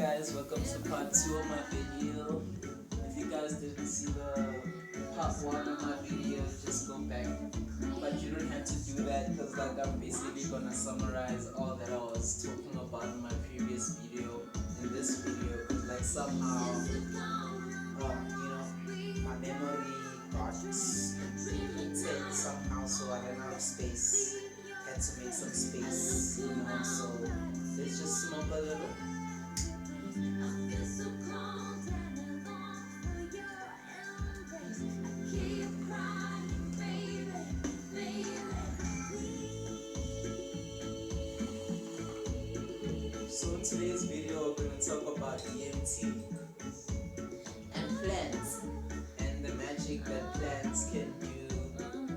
guys, welcome to part 2 of my video. If you guys didn't see the part 1 of my video, just go back. But you don't have to do that because like I'm basically gonna summarize all that I was talking about in my previous video in this video. Like somehow, my memory got deleted somehow, so I ran out of space. Had to make some space, so let's just smoke a little. So in today's video we're going to talk about DMT and plants and the magic that plants can do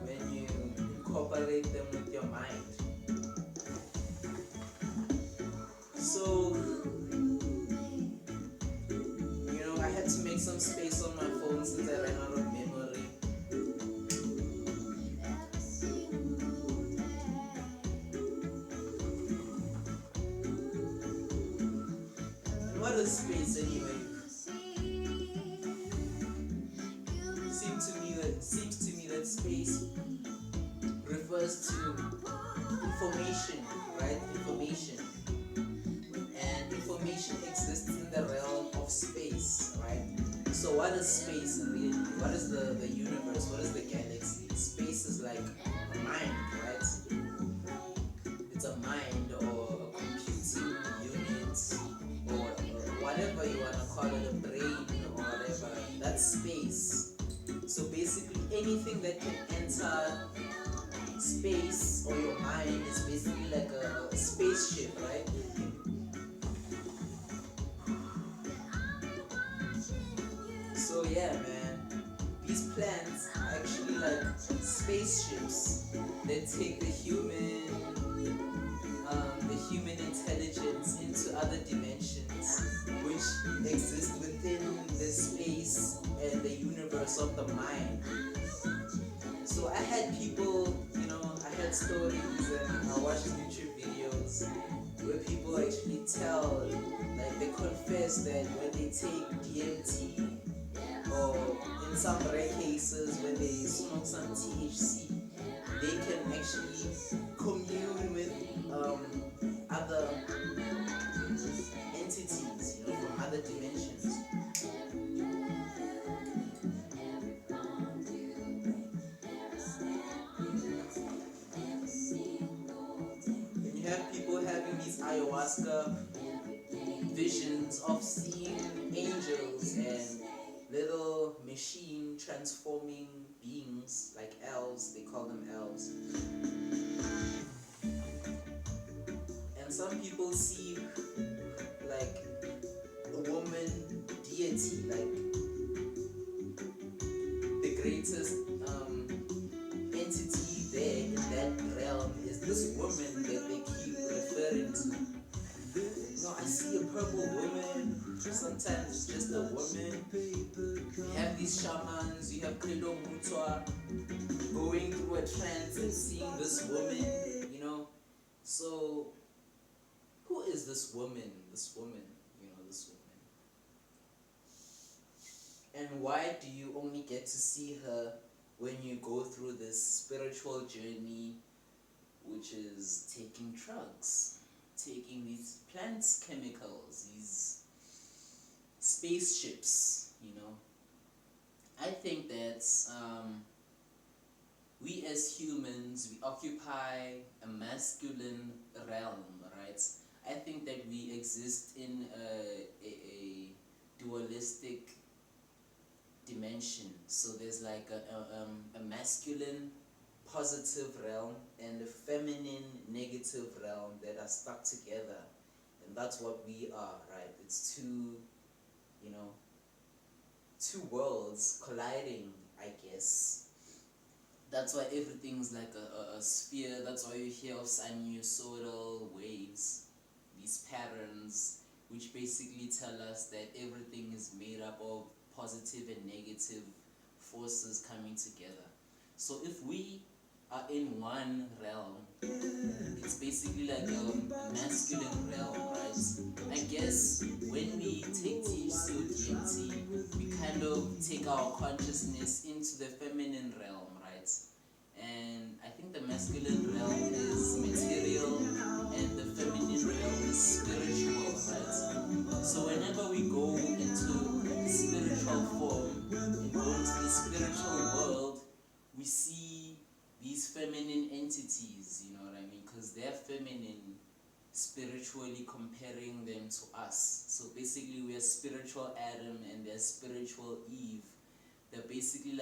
when you incorporate them with your mind. So, I had to make some space on my phone since I ran out of memory. And what is space anyway? Seems to me that space refers to information, right? Information. And information exists in the realm of space, right? So what is space really? What is the universe? What is the galaxy? Space is like a mind, right? It's a mind or a computing unit or whatever you want to call it, a brain or whatever. That's space. So basically anything that can enter space or your mind is basically like a spaceship, right? So yeah, man, these plants are actually like spaceships that take the human intelligence into other dimensions, which exist within the space and the universe of the mind. So I had people, I had stories and I watched YouTube videos where people actually tell, like they confess that when they take DMT or in some rare cases when they smoke some THC, they can actually commune with other entities, from other dimensions. And you have people having these ayahuasca visions of seeing angels and little machine transforming beings like elves, they call them elves. And some people see like a woman deity, like the greatest entity there in that realm is this woman that they keep referring to. I see a purple woman, sometimes it's just a woman. You have these shamans, you have Credo Mutwa going through a trance and seeing this woman, So, who is this woman? This woman. And why do you only get to see her when you go through this spiritual journey, which is taking drugs? Taking these plants chemicals, these spaceships, I think that we as humans, we occupy a masculine realm, right? I think that we exist in a dualistic dimension. So there's like a masculine positive realm and a feminine negative realm that are stuck together, and that's what we are, right? It's two worlds colliding, I guess. That's why everything's like a sphere. That's why you hear of sinusoidal waves, these patterns, which basically tell us that everything is made up of positive and negative forces coming together. So if we are in one realm, it's basically like a masculine realm, right? I guess when when we take THC or DMT, we kind of take our consciousness into the feminine realm, right? And I think the masculine realm is material and the feminine realm is spiritual, right? So whenever we go into spiritual form and go into the spiritual world, we see these feminine entities, you know what I mean? Because they're feminine spiritually, comparing them to us. So basically we are spiritual Adam and they're spiritual Eve. They're basically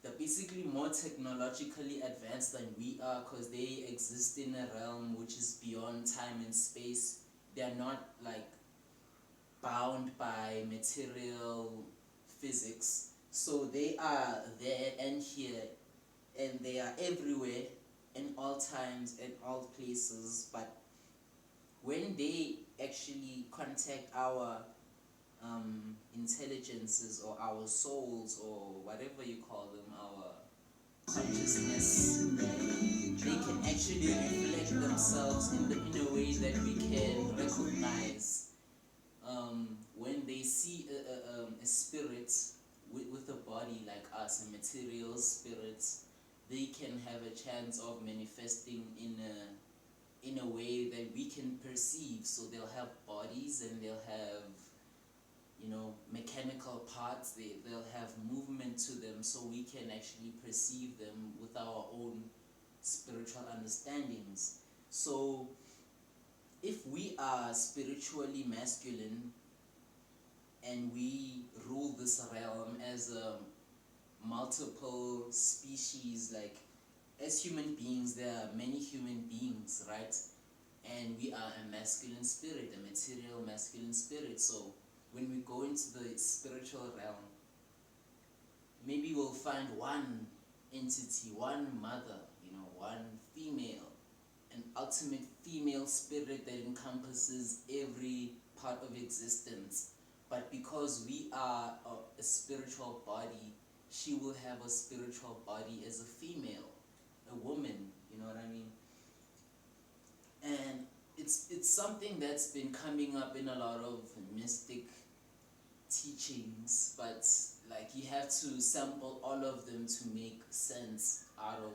they're basically more technologically advanced than we are, because they exist in a realm which is beyond time and space. They're not like bound by material physics. So they are there and here, and they are everywhere in all times and all places. But when they actually contact our intelligences or our souls or whatever you call them, our consciousness, they can actually reflect themselves in a way that we can recognize. When they see a spirit with a body like us, a material spirit, they can have a chance of manifesting in a way that we can perceive. So they'll have bodies and they'll have, you know, mechanical parts. They'll have movement to them, so we can actually perceive them with our own spiritual understandings. So if we are spiritually masculine and we rule this realm as a multiple species, like as human beings there are many human beings, right? And we are a masculine spirit, a material masculine spirit. So when we go into the spiritual realm, maybe we'll find one entity, one mother, you know, one female, an ultimate female spirit that encompasses every part of existence. But because we are a spiritual body, she will have a spiritual body as a female, a woman, you know what I mean? And it's something that's been coming up in a lot of mystic teachings, but like you have to sample all of them to make sense out of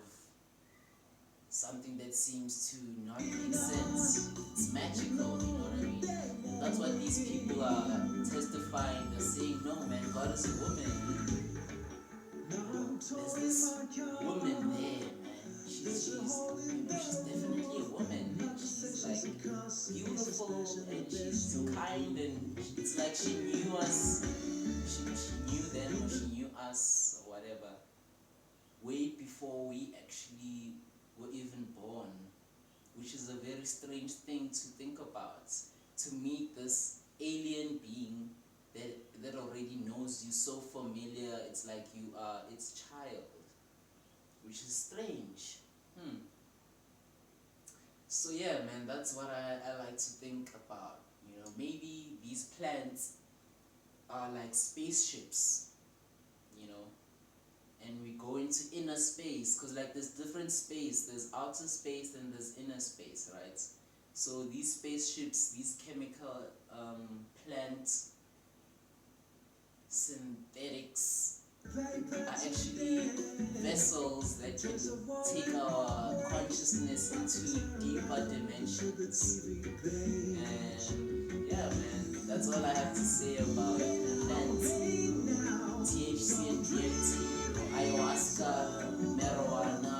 something that seems to not make sense. It's magical, you know what I mean? That's what these people are testifying. They're saying, no man, God is a woman. There's this woman there, man. She's definitely a woman. She's like beautiful and she's kind, and it's like she knew us. She knew them, or she knew us, or whatever, way before we actually were even born, which is a very strange thing to think about. To meet this alien being that already knows you so familiar, it's like you are its child, which is strange. So yeah, man, that's what I like to think about. You know, maybe these plants are like spaceships, you know, and we go into inner space, because like there's different space, there's outer space and there's inner space, right? So these spaceships, these chemical plant synthetics are actually vessels that can take our consciousness into deeper dimensions. And yeah, man, that's all I have to say about plants, THC and DMT, ayahuasca, marijuana,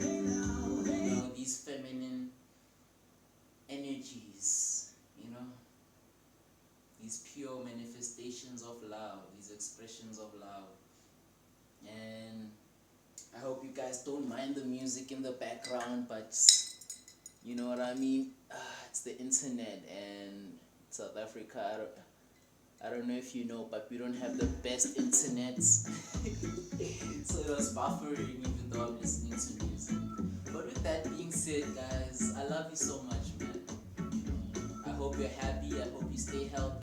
you know, these feminine energies, you know, these pure manifestations of love, these expressions of love. And I hope you guys don't mind the music in the background, but you know what I mean? It's the internet, and South Africa, I don't know if you know, but we don't have the best internet. So it was buffering even though I'm listening to music. But with that being said, guys, I love you so much, man. I hope you're happy, I hope you stay healthy.